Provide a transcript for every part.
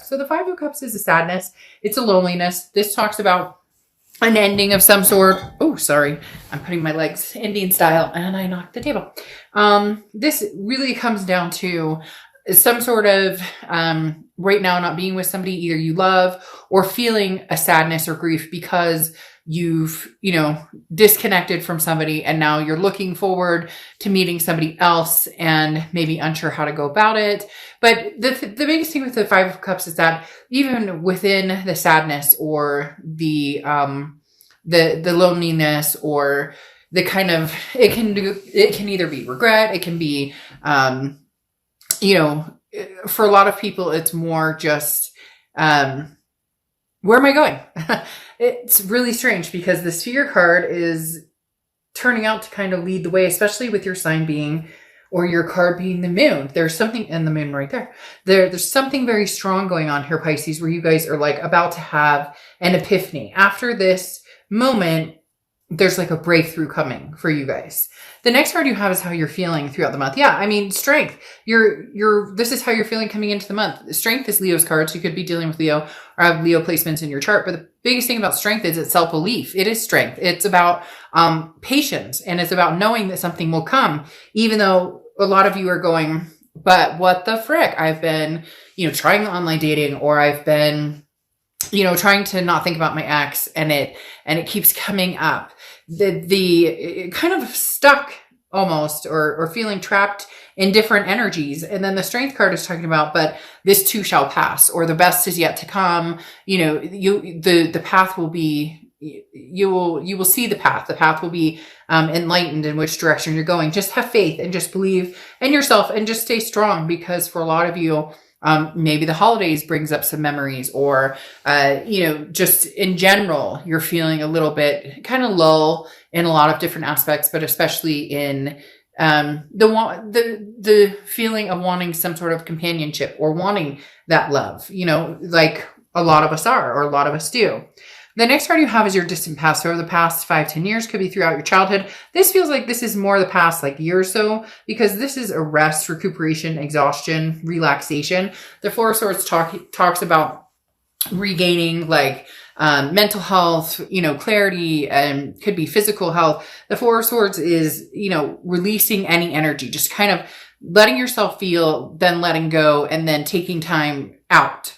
So the Five of Cups is a sadness. It's a loneliness. This talks about an ending of some sort. Oh, sorry. I'm putting my legs Indian style and I knocked the table. This really comes down to some sort of right now not being with somebody either you love or feeling a sadness or grief because you've, disconnected from somebody and now you're looking forward to meeting somebody else and maybe unsure how to go about it. But the biggest thing with the Five of Cups is that even within the sadness or the loneliness or the kind of, it can either be regret, it can be, for a lot of people, it's more just, where am I going? It's really strange because the Sphere card is turning out to kind of lead the way, especially with your sign being, or your card being the moon. There's something in the moon right there. There's something very strong going on here, Pisces, where you guys are like about to have an epiphany. After this moment, there's like a breakthrough coming for you guys. The next card you have is how you're feeling throughout the month. Yeah, I mean, strength. This is how you're feeling coming into the month. Strength is Leo's card, so you could be dealing with Leo or have Leo placements in your chart. But the biggest thing about strength is it's self-belief. It is strength. It's about patience, and it's about knowing that something will come, even though a lot of you are going, but what the frick? I've been, trying online dating, or I've been, trying to not think about my ex, and it keeps coming up. The kind of stuck almost or feeling trapped in different energies. And then the Strength card is talking about, but this too shall pass, or the best is yet to come. The path will be, you will see the path. The path will be enlightened in which direction you're going. Just have faith and just believe in yourself and just stay strong, because for a lot of you, maybe the holidays brings up some memories, or, just in general, you're feeling a little bit kind of lull in a lot of different aspects, but especially in, the feeling of wanting some sort of companionship or wanting that love, like a lot of us are, or a lot of us do. The next card you have is your distant past. So over the past 5-10 years, could be throughout your childhood. This feels like this is more the past year or so, because this is a rest, recuperation, exhaustion, relaxation. The Four of Swords talks about regaining mental health, clarity, and could be physical health. The Four of Swords is, releasing any energy, just kind of letting yourself feel, then letting go, and then taking time out.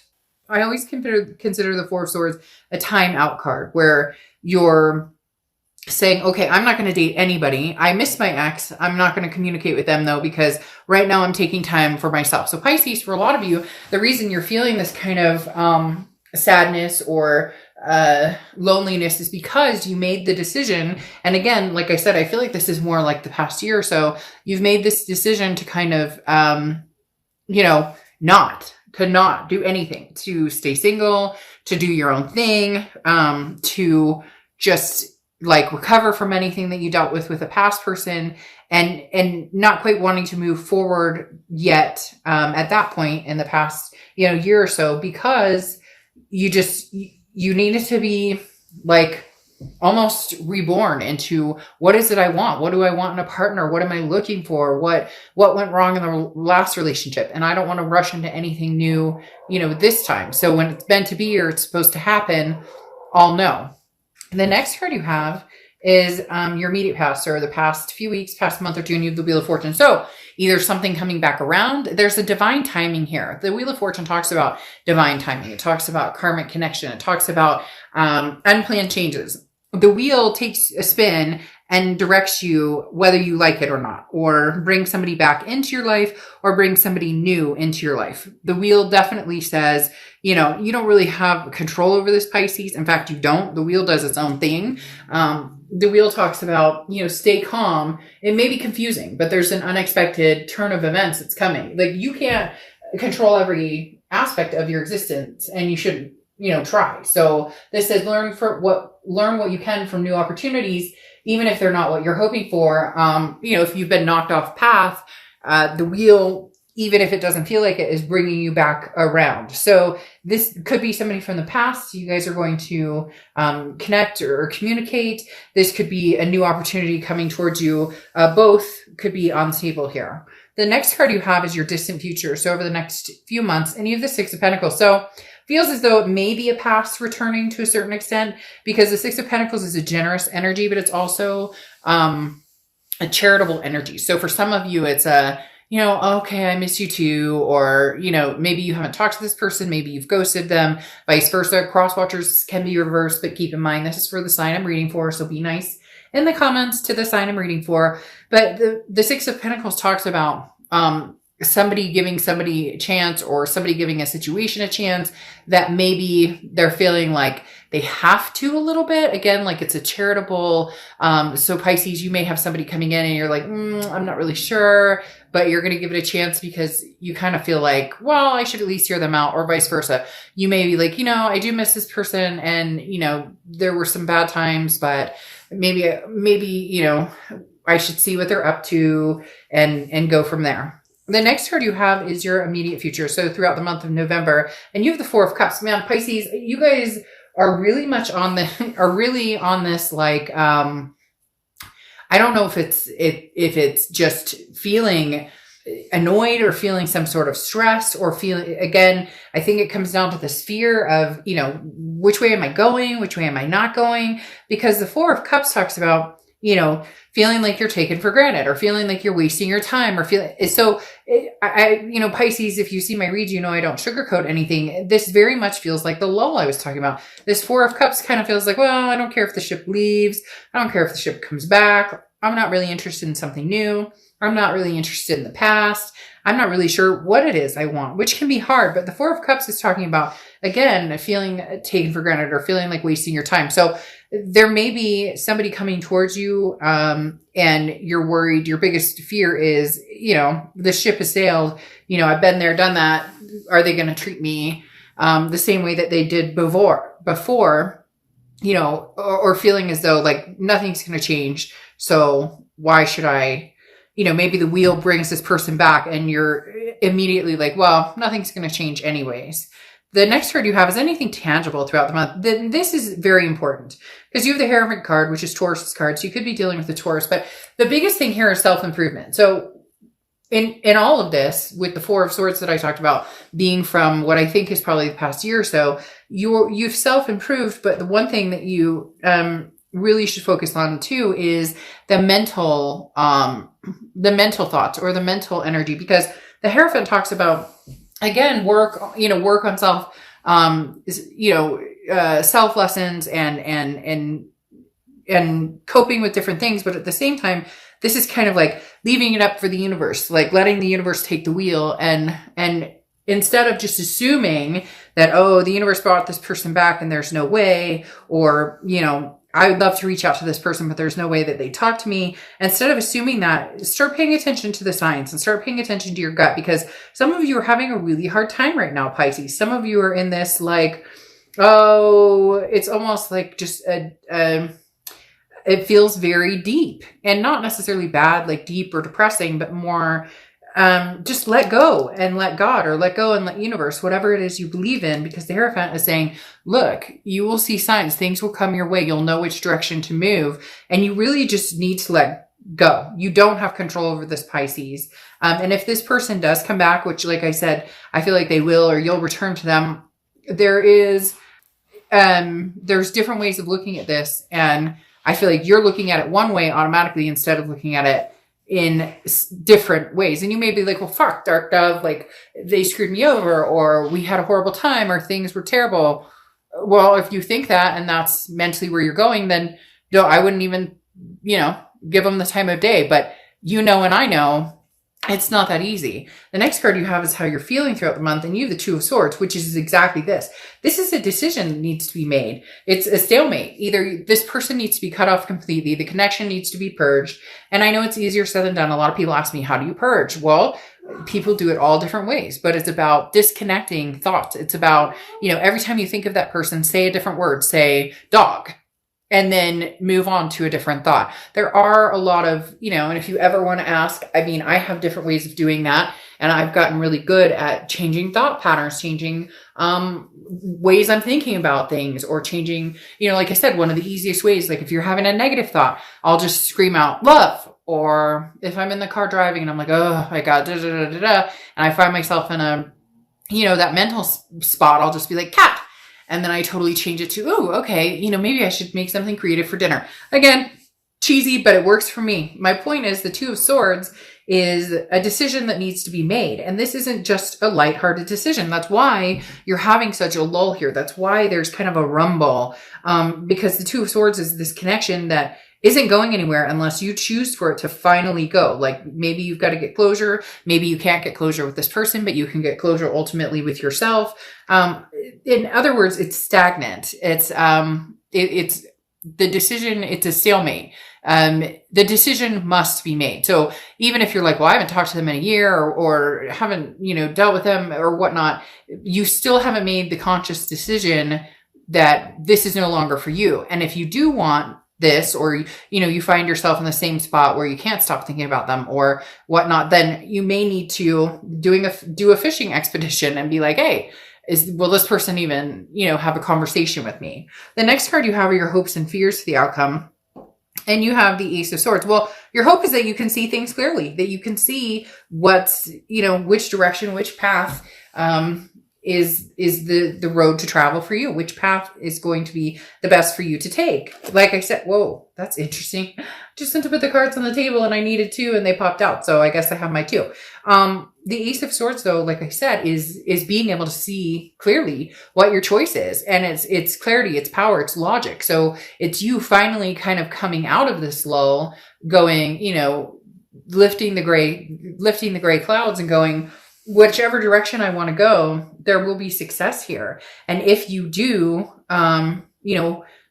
I always consider the Four of Swords a time out card, where you're saying, okay, I'm not going to date anybody. I miss my ex. I'm not going to communicate with them though, because right now I'm taking time for myself. So Pisces, for a lot of you, the reason you're feeling this kind of sadness or loneliness is because you made the decision. And again, like I said, I feel like this is more like the past year or so. You've made this decision to kind of, not do anything, to stay single, to do your own thing, to just recover from anything that you dealt with a past person, and not quite wanting to move forward yet, at that point in the past, year or so, because you needed to be almost reborn into, what is it I want? What do I want in a partner? What am I looking for? What went wrong in the last relationship? And I don't want to rush into anything new, this time. So when it's meant to be, or it's supposed to happen, I'll know. The next card you have is your immediate past, or the past few weeks, past month or two, and you have the Wheel of Fortune. So either something coming back around, there's a divine timing here. The Wheel of Fortune talks about divine timing. It talks about karmic connection. It talks about unplanned changes. The wheel takes a spin and directs you whether you like it or not, or bring somebody back into your life, or bring somebody new into your life. The wheel definitely says, you don't really have control over this, Pisces. In fact, you don't. The wheel does its own thing. The wheel talks about, stay calm. It may be confusing, but there's an unexpected turn of events that's coming. You can't control every aspect of your existence, and you shouldn't, try. So this says learn what you can from new opportunities, even if they're not what you're hoping for. If you've been knocked off path, the wheel, even if it doesn't feel like it, is bringing you back around. So this could be somebody from the past. You guys are going to connect or communicate. This could be a new opportunity coming towards you. Both could be on the table here. The next card you have is your distant future. So over the next few months, and you have the Six of Pentacles. So feels as though it may be a past returning to a certain extent, because the Six of Pentacles is a generous energy, but it's also a charitable energy. So for some of you, it's a, okay, I miss you too. Or, maybe you haven't talked to this person. Maybe you've ghosted them, vice versa. Cross watchers can be reversed, but keep in mind, this is for the sign I'm reading for. So be nice in the comments to the sign I'm reading for. But the Six of Pentacles talks about, somebody giving somebody a chance, or somebody giving a situation a chance that maybe they're feeling like they have to a little bit. Again, like it's a charitable. So Pisces, you may have somebody coming in and you're like, I'm not really sure, but you're going to give it a chance because you kind of feel like, well, I should at least hear them out, or vice versa. You may be like, I do miss this person, and, there were some bad times, but maybe, I should see what they're up to and go from there. The next card you have is your immediate future. So throughout the month of November, and you have the Four of Cups. Man, Pisces, you guys are really much on this, like, I don't know if it's just feeling annoyed or feeling some sort of stress, or feeling, again, I think it comes down to this fear of, which way am I going? Which way am I not going? Because the Four of Cups talks about, feeling like you're taken for granted, or feeling like you're wasting your time, or Pisces, if you see my reads, I don't sugarcoat anything. This very much feels like the lull I was talking about. This Four of Cups kind of feels like, well, I don't care if the ship leaves. I don't care if the ship comes back. I'm not really interested in something new. I'm not really interested in the past. I'm not really sure what it is I want, which can be hard. But the Four of Cups is talking about, again, feeling taken for granted, or feeling like wasting your time. So there may be somebody coming towards you, and you're worried. Your biggest fear is, the ship has sailed. I've been there, done that. Are they going to treat me the same way that they did before? Or feeling as though like nothing's going to change. So why should I? Maybe the wheel brings this person back, and you're immediately like, well, nothing's going to change anyways. The next card you have is anything tangible throughout the month. This is very important because you have the Hierophant card, which is Taurus's card. So you could be dealing with the Taurus, but the biggest thing here is self-improvement. So in all of this, with the Four of Swords that I talked about being from what I think is probably the past year or so, you've self-improved. But the one thing that you really should focus on too is the mental thoughts, or the mental energy, because the Hierophant talks about, again, work on self, self lessons and coping with different things. But at the same time, this is kind of like leaving it up for the universe, like letting the universe take the wheel, and instead of just assuming that, oh, the universe brought this person back and there's no way, or, I would love to reach out to this person, but there's no way that they talk to me. Instead of assuming that, start paying attention to the signs and start paying attention to your gut, because some of you are having a really hard time right now, Pisces. Some of you are in this like, oh, it's almost like just it feels very deep, and not necessarily bad, like deep or depressing, but more just let go and let God, or let go and let universe, whatever it is you believe in, because the Hierophant is saying, look, you will see signs, things will come your way. You'll know which direction to move. And you really just need to let go. You don't have control over this, Pisces. And if this person does come back, which, like I said, I feel like they will, or you'll return to them, there's different ways of looking at this. And I feel like you're looking at it one way automatically instead of looking at it in different ways. And you may be like, well, fuck, Dark Dove, like they screwed me over, or we had a horrible time, or things were terrible. Well, if you think that, and that's mentally where you're going, then no, I wouldn't even, give them the time of day. But and I know it's not that easy. The next card you have is how you're feeling throughout the month, and you have the Two of Swords, which is exactly this. This is a decision that needs to be made. It's a stalemate. Either this person needs to be cut off completely, the connection needs to be purged. And I know it's easier said than done. A lot of people ask me, how do you purge? Well, people do it all different ways, but it's about disconnecting thoughts. It's about, every time you think of that person, say a different word, say dog, and then move on to a different thought. There are a lot of, and if you ever want to ask, I have different ways of doing that. And I've gotten really good at changing thought patterns, changing ways I'm thinking about things, or changing, like I said, one of the easiest ways, like if you're having a negative thought, I'll just scream out love, or if I'm in the car driving and I'm like, oh my God, da, da, da, da, da, and I find myself in a, that mental spot, I'll just be like, cat. And then I totally change it to, oh, okay, maybe I should make something creative for dinner. Again, cheesy, but it works for me. My point is the Two of Swords is a decision that needs to be made. And this isn't just a lighthearted decision. That's why you're having such a lull here. That's why there's kind of a rumble, because the Two of Swords is this connection that isn't going anywhere unless you choose for it to finally go. Like maybe you've got to get closure. Maybe you can't get closure with this person, but you can get closure ultimately with yourself. In other words, it's stagnant. It's the decision. It's a stalemate. The decision must be made. So even if you're like, well, I haven't talked to them in a year or haven't, dealt with them or whatnot, you still haven't made the conscious decision that this is no longer for you. And if you do want this, or, you find yourself in the same spot where you can't stop thinking about them or whatnot, then you may need to do a fishing expedition and be like, hey, will this person even, have a conversation with me? The next card you have are your hopes and fears for the outcome. And you have the Ace of Swords. Well, your hope is that you can see things clearly, that you can see what's, which direction, which path, is the road to travel for you, which path is going to be the best for you to take. Like I said, whoa, that's interesting. Just sent to put the cards on the table and I needed two and they popped out. So I guess I have my two. The Ace of Swords, though, like I said, is being able to see clearly what your choice is. And it's clarity, it's power, it's logic. So it's you finally kind of coming out of this lull, going, lifting the gray clouds and going, whichever direction I want to go, there will be success here. And if you do,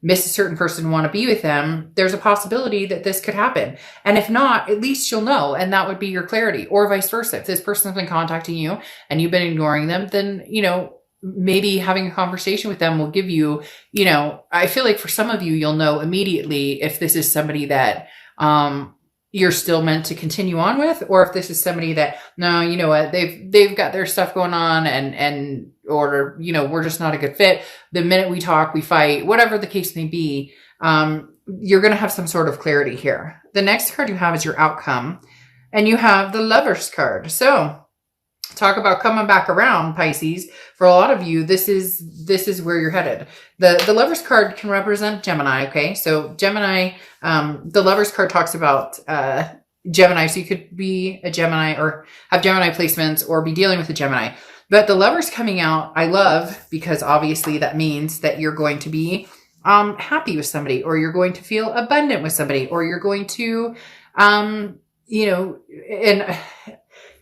miss a certain person and want to be with them, there's a possibility that this could happen. And if not, at least you'll know. And that would be your clarity, or vice versa. If this person's been contacting you and you've been ignoring them, then, maybe having a conversation with them will give you, I feel like for some of you, you'll know immediately if this is somebody that, you're still meant to continue on with, or if this is somebody that, no, you know what, they've got their stuff going on or, we're just not a good fit. The minute we talk, we fight, whatever the case may be, you're going to have some sort of clarity here. The next card you have is your outcome, and you have the Lover's card. So talk about coming back around, Pisces. For a lot of you, this is where you're headed. The Lover's card can represent Gemini. Okay. So Gemini, the Lover's card talks about, Gemini. So you could be a Gemini or have Gemini placements or be dealing with a Gemini, but the Lover's coming out, I love, because obviously that means that you're going to be, happy with somebody, or you're going to feel abundant with somebody, or you're going to, and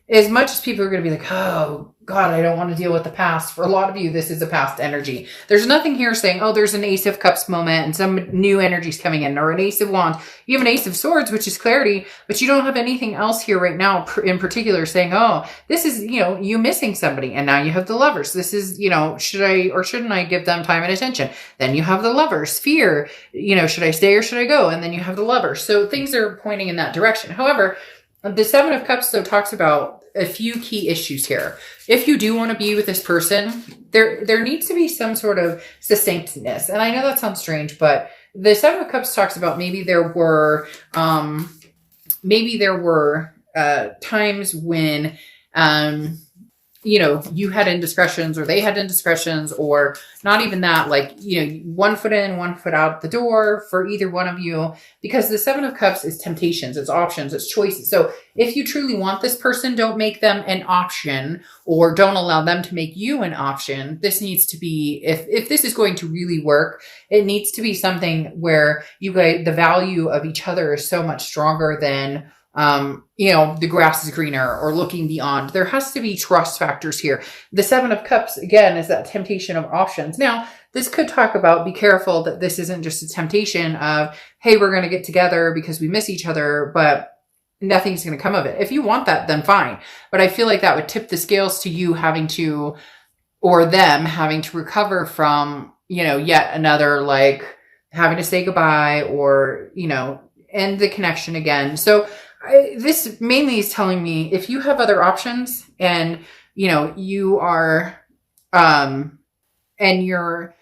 as much as people are going to be like, oh God, I don't want to deal with the past. For a lot of you, this is a past energy. There's nothing here saying, oh, there's an Ace of Cups moment and some new energies coming in, or an Ace of Wands. You have an Ace of Swords, which is clarity, but you don't have anything else here right now in particular saying, oh, this is, you missing somebody. And now you have the Lovers. This is, should I or shouldn't I give them time and attention? Then you have the Lovers. Fear, should I stay or should I go? And then you have the Lovers. So things are pointing in that direction. However, the Seven of Cups, though, talks about a few key issues here. If you do want to be with this person, there needs to be some sort of succinctness. And I know that sounds strange, but the Seven of Cups talks about maybe there were times when, you had indiscretions or they had indiscretions, or not even that, like, 1 foot in, 1 foot out the door for either one of you, because the Seven of Cups is temptations, it's options, it's choices. So if you truly want this person, don't make them an option, or don't allow them to make you an option. This needs to be, if this is going to really work, it needs to be something where you guys, the value of each other is so much stronger than, the grass is greener or looking beyond. There has to be trust factors here. The Seven of Cups, again, is that temptation of options. Now, this could talk about, be careful that this isn't just a temptation of, hey, we're going to get together because we miss each other, but nothing's going to come of it. If you want that, then fine. But I feel like that would tip the scales to you having to, or them having to recover from, yet another, like having to say goodbye or, end the connection again. So this mainly is telling me if you have other options and, you are, and you're,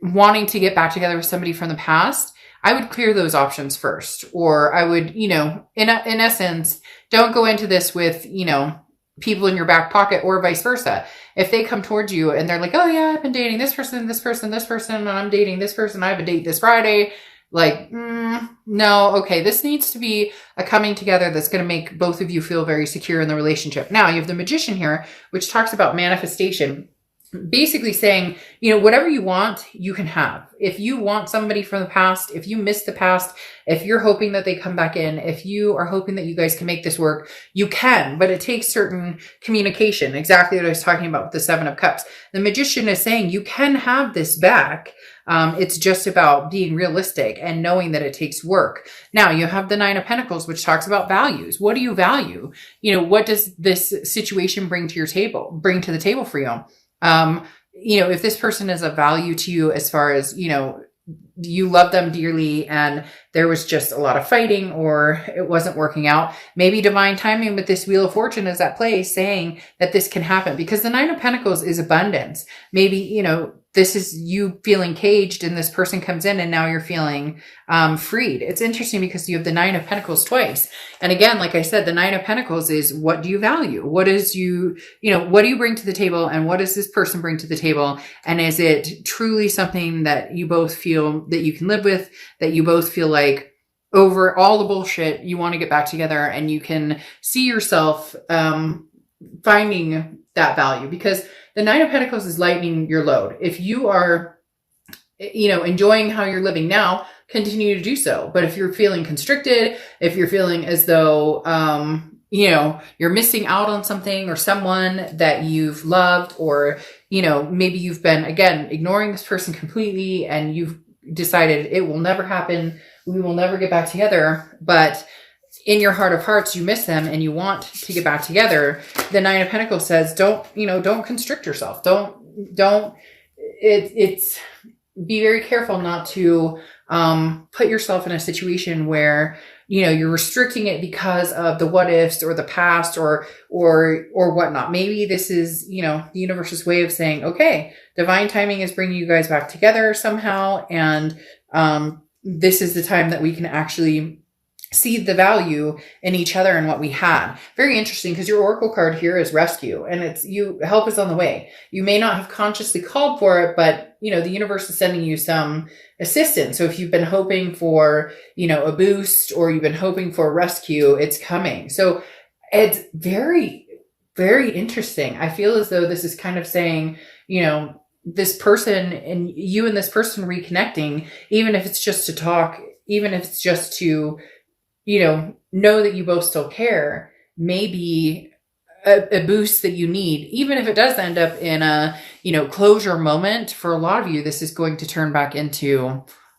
wanting to get back together with somebody from the past, I would clear those options first. Or I would, in essence, don't go into this with, people in your back pocket, or vice versa. If they come towards you and they're like, oh yeah, I've been dating this person, this person, this person, and I'm dating this person, I have a date this Friday. Like, no, okay, this needs to be a coming together that's going to make both of you feel very secure in the relationship. Now, you have the Magician here, which talks about manifestation. Basically saying, whatever you want, you can have. If you want somebody from the past, if you miss the past, if you're hoping that they come back in, if you are hoping that you guys can make this work, you can, but it takes certain communication. Exactly what I was talking about with the Seven of Cups. The Magician is saying you can have this back. It's just about being realistic and knowing that it takes work. Now you have the Nine of Pentacles, which talks about values. What do you value? What does this situation bring to the table for you? If this person is of value to you as far as, you love them dearly and there was just a lot of fighting or it wasn't working out, maybe divine timing with this Wheel of Fortune is at play saying that this can happen, because the Nine of Pentacles is abundance. Maybe, this is you feeling caged and this person comes in and now you're feeling freed. It's interesting because you have the Nine of Pentacles twice. And again, like I said, the Nine of Pentacles is, what do you value? What is what do you bring to the table, and what does this person bring to the table? And is it truly something that you both feel that you can live with, that you both feel like over all the bullshit, you want to get back together and you can see yourself finding that value? Because the Nine of Pentacles is lightening your load. If you are, enjoying how you're living now, continue to do so. But if you're feeling constricted, if you're feeling as though, you're missing out on something or someone that you've loved, or, maybe you've been, again, ignoring this person completely and you've decided it will never happen, we will never get back together, but in your heart of hearts, you miss them and you want to get back together, the Nine of Pentacles says, don't constrict yourself. It's be very careful not to, put yourself in a situation where, you're restricting it because of the what ifs or the past or whatnot. Maybe this is, the universe's way of saying, okay, divine timing is bringing you guys back together somehow. And, this is the time that we can actually see the value in each other and what we had. Very interesting, because your Oracle card here is rescue, and it's help is on the way. You may not have consciously called for it, but the universe is sending you some assistance. So if you've been hoping for, a boost, or you've been hoping for a rescue, it's coming. So it's very, very interesting. I feel as though this is kind of saying, this person and this person reconnecting, even if it's just to talk, even if it's just to, know that you both still care, maybe a boost that you need. Even if it does end up in a, closure moment, for a lot of you, this is going to turn back into